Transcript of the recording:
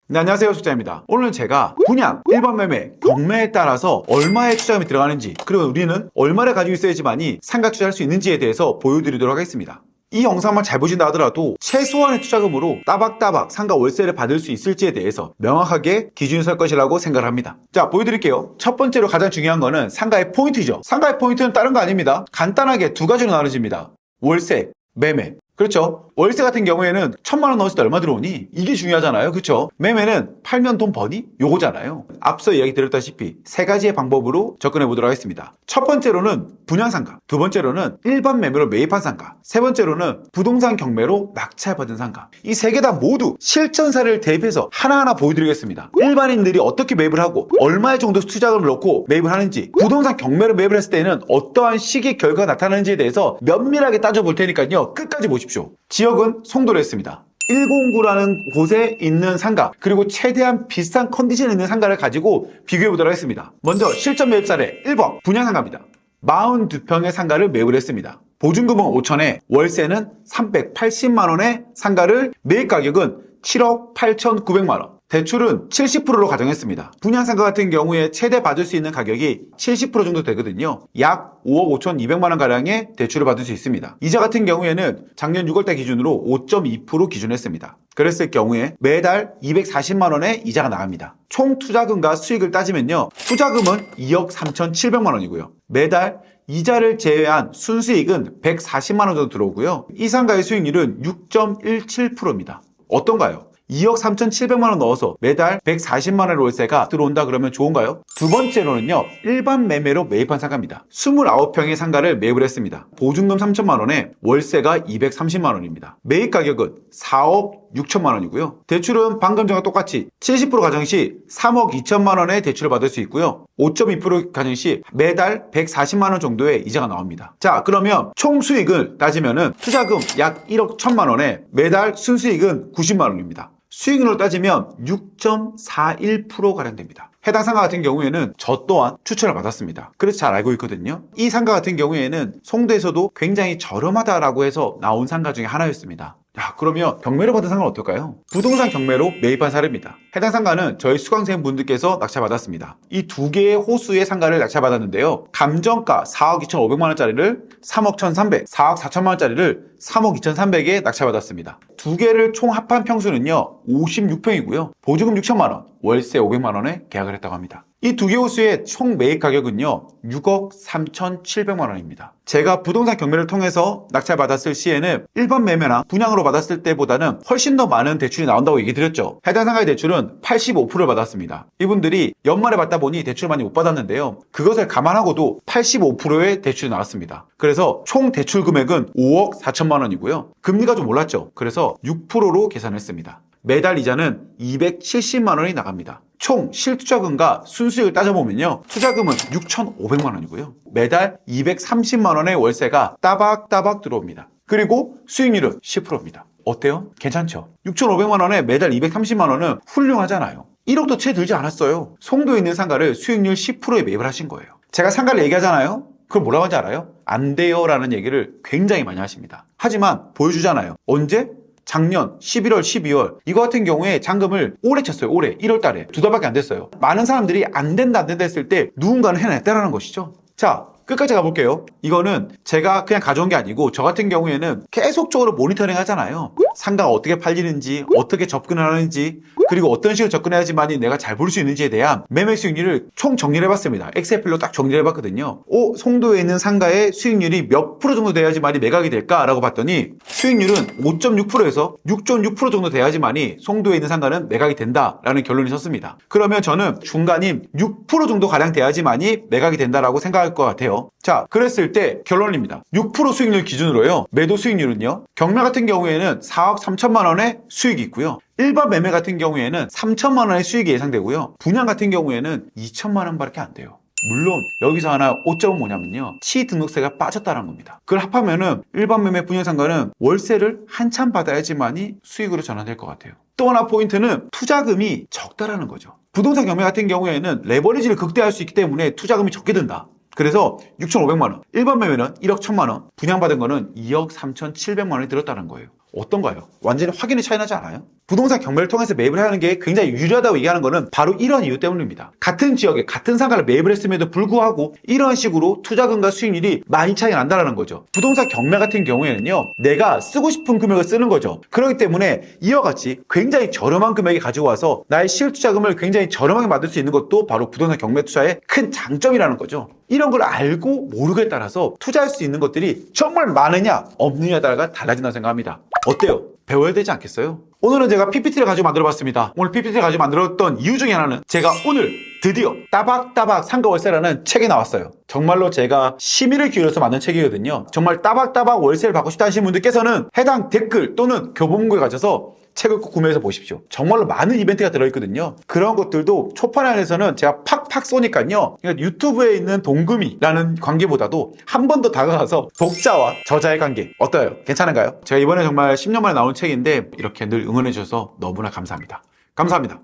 네, 안녕하세요. 숙자입니다. 오늘 제가 분양, 일반 매매, 경매에 따라서 얼마의 투자금이 들어가는지, 그리고 우리는 얼마를 가지고 있어야지만이 상가 투자할 수 있는지에 대해서 보여드리도록 하겠습니다. 이 영상만 잘 보신다 하더라도 최소한의 투자금으로 따박따박 상가 월세를 받을 수 있을지에 대해서 명확하게 기준을 설 것이라고 생각을 합니다. 자, 보여드릴게요. 첫 번째로 가장 중요한 거는 상가의 포인트죠. 상가의 포인트는 다른 거 아닙니다. 간단하게 두 가지로 나눠집니다. 월세, 매매. 그렇죠. 월세 같은 경우에는 1,000만 원 넣었을 때 얼마 들어오니? 이게 중요하잖아요. 그렇죠. 매매는 팔면 돈 버니? 요거잖아요. 앞서 이야기 드렸다시피 세 가지의 방법으로 접근해 보도록 하겠습니다. 첫 번째로는 분양상가, 두 번째로는 일반 매매로 매입한 상가, 세 번째로는 부동산 경매로 낙찰받은 상가. 이 세 개 다 모두 실전 사례를 대입해서 하나하나 보여드리겠습니다. 일반인들이 어떻게 매입을 하고 얼마의 정도 투자금을 넣고 매입을 하는지, 부동산 경매로 매입을 했을 때는 어떠한 시기의 결과가 나타나는지에 대해서 면밀하게 따져볼 테니까요. 끝까지 보십시오. 지역은 송도로 했습니다. 109라는 곳에 있는 상가, 그리고 최대한 비싼 컨디션에 있는 상가를 가지고 비교해 보도록 하겠습니다. 먼저 실전 매입 사례 1번 분양 상가입니다. 42평의 상가를 매입을 했습니다. 보증금은 5천에 월세는 380만 원의 상가를 매입 가격은 7억 8,900만 원. 대출은 70%로 가정했습니다. 분양상가 같은 경우에 최대 받을 수 있는 가격이 70% 정도 되거든요. 약 5억 5,200만 원 가량의 대출을 받을 수 있습니다. 이자 같은 경우에는 작년 6월달 기준으로 5.2% 기준했습니다. 그랬을 경우에 매달 240만 원의 이자가 나갑니다. 총 투자금과 수익을 따지면요. 투자금은 2억 3,700만 원이고요. 매달 이자를 제외한 순수익은 140만 원 정도 들어오고요. 이 상가의 수익률은 6.17%입니다. 어떤가요? 2억 3,700만 원 넣어서 매달 140만 원의 월세가 들어온다 그러면 좋은가요? 두 번째로는요. 일반 매매로 매입한 상가입니다. 29평의 상가를 매입을 했습니다. 보증금 3천만 원에 월세가 230만 원입니다. 매입 가격은 4억 6천만 원이고요. 대출은 방금 전과 똑같이 70% 가정 시 3억 2천만 원의 대출을 받을 수 있고요. 5.2% 가정 시 매달 140만 원 정도의 이자가 나옵니다. 자, 그러면 총 수익을 따지면은 투자금 약 1억 1천만 원에 매달 순수익은 90만 원입니다. 수익률로 따지면 6.41%가량 됩니다. 해당 상가 같은 경우에는 저 또한 추천을 받았습니다. 그래서 잘 알고 있거든요. 이 상가 같은 경우에는 송도에서도 굉장히 저렴하다라고 해서 나온 상가 중에 하나였습니다. 야, 그러면 경매로 받은 상가는 어떨까요? 부동산 경매로 매입한 사례입니다. 해당 상가는 저희 수강생분들께서 낙찰받았습니다. 이 두 개의 호수의 상가를 낙찰받았는데요. 감정가 4억 2,500만 원짜리를 3억 1,300, 4억 4천만 원짜리를 3억 2,300에 낙찰받았습니다. 두 개를 총 합한 평수는요. 56평이고요. 보증금 6천만 원, 월세 500만 원에 계약을 했다고 합니다. 이 두 개 호수의 총 매입 가격은요 6억 3,700만 원입니다. 제가 부동산 경매를 통해서 낙찰받았을 시에는 일반 매매나 분양으로 받았을 때보다는 훨씬 더 많은 대출이 나온다고 얘기 드렸죠. 해당 상가의 대출은 85%를 받았습니다. 이분들이 연말에 받다 보니 대출을 많이 못 받았는데요. 그것을 감안하고도 85%의 대출이 나왔습니다. 그래서 총 대출 금액은 5억 4천만 원이고요. 금리가 좀 올랐죠. 그래서 6%로 계산했습니다. 매달 이자는 270만 원이 나갑니다. 총 실투자금과 순수익을 따져보면요. 투자금은 6,500만 원이고요. 매달 230만 원의 월세가 따박따박 들어옵니다. 그리고 수익률은 10%입니다. 어때요? 괜찮죠? 6,500만 원에 매달 230만 원은 훌륭하잖아요. 1억도 채 들지 않았어요. 송도에 있는 상가를 수익률 10%에 매입을 하신 거예요. 제가 상가를 얘기하잖아요. 그걸 뭐라고 하는지 알아요? 안 돼요 라는 얘기를 굉장히 많이 하십니다. 하지만 보여주잖아요. 언제? 작년 11월, 12월 이거 같은 경우에 잔금을 오래 쳤어요. 올해 1월 달에 2달밖에 안 됐어요. 많은 사람들이 안 된다 했을 때 누군가는 해냈다라는 것이죠. 자, 끝까지 가볼게요. 이거는 제가 그냥 가져온 게 아니고 저 같은 경우에는 계속적으로 모니터링 하잖아요. 상가가 어떻게 팔리는지, 어떻게 접근을 하는지, 그리고 어떤 식으로 접근해야지만이 내가 잘 볼 수 있는지에 대한 매매 수익률을 총 정리를 해봤습니다. 엑셀필로 딱 정리를 해봤거든요. 송도에 있는 상가의 수익률이 몇 프로 정도 돼야지만이 매각이 될까라고 봤더니 수익률은 5.6%에서 6.6% 정도 돼야지만이 송도에 있는 상가는 매각이 된다라는 결론이 섰습니다. 그러면 저는 중간인 6% 정도 가량 돼야지만이 매각이 된다라고 생각할 것 같아요. 자, 그랬을 때 결론입니다. 6% 수익률 기준으로요. 매도 수익률은요. 경매 같은 경우에는 4억 3천만 원의 수익이 있고요. 일반 매매 같은 경우에는 3천만 원의 수익이 예상되고요. 분양 같은 경우에는 2천만 원밖에 안 돼요. 물론 여기서 하나 오점은 뭐냐면요. 취등록세가 빠졌다는 겁니다. 그걸 합하면은 일반 매매 분양 상가는 월세를 한참 받아야지만이 수익으로 전환될 것 같아요. 또 하나 포인트는 투자금이 적다라는 거죠. 부동산 경매 같은 경우에는 레버리지를 극대화할 수 있기 때문에 투자금이 적게 든다. 그래서 6,500만 원, 일반 매매는 1억 1천만 원, 분양받은 거는 2억 3,700만 원이 들었다는 거예요. 어떤가요? 완전히 확연히 차이 나지 않아요? 부동산 경매를 통해서 매입을 하는 게 굉장히 유리하다고 얘기하는 거는 바로 이런 이유 때문입니다. 같은 지역에 같은 상가를 매입을 했음에도 불구하고 이런 식으로 투자금과 수익률이 많이 차이가 난다는 거죠. 부동산 경매 같은 경우에는요, 내가 쓰고 싶은 금액을 쓰는 거죠. 그렇기 때문에 이와 같이 굉장히 저렴한 금액에 가지고 와서 나의 실투자금을 굉장히 저렴하게 만들 수 있는 것도 바로 부동산 경매 투자의 큰 장점이라는 거죠. 이런 걸 알고 모르고에 따라서 투자할 수 있는 것들이 정말 많으냐 없느냐에 따라 달라진다고 생각합니다. 어때요? 배워야 되지 않겠어요? 오늘은 제가 PPT를 가지고 만들어봤습니다. 오늘 PPT를 가지고 만들었던 이유 중에 하나는 제가 오늘 드디어 따박따박 상가월세라는 책이 나왔어요. 정말로 제가 심의를 기울여서 만든 책이거든요. 정말 따박따박 월세를 받고 싶다 하시는 분들께서는 해당 댓글 또는 교보문고에 가셔서 책을 꼭 구매해서 보십시오. 정말로 많은 이벤트가 들어있거든요. 그런 것들도 초판에 안에서는 제가 팍팍 쏘니까요. 그러니까 유튜브에 있는 동금이라는 관계보다도 한 번 더 다가가서 독자와 저자의 관계 어때요? 괜찮은가요? 제가 이번에 정말 10년 만에 나온 책인데 이렇게 늘 응원해 주셔서 너무나 감사합니다. 감사합니다.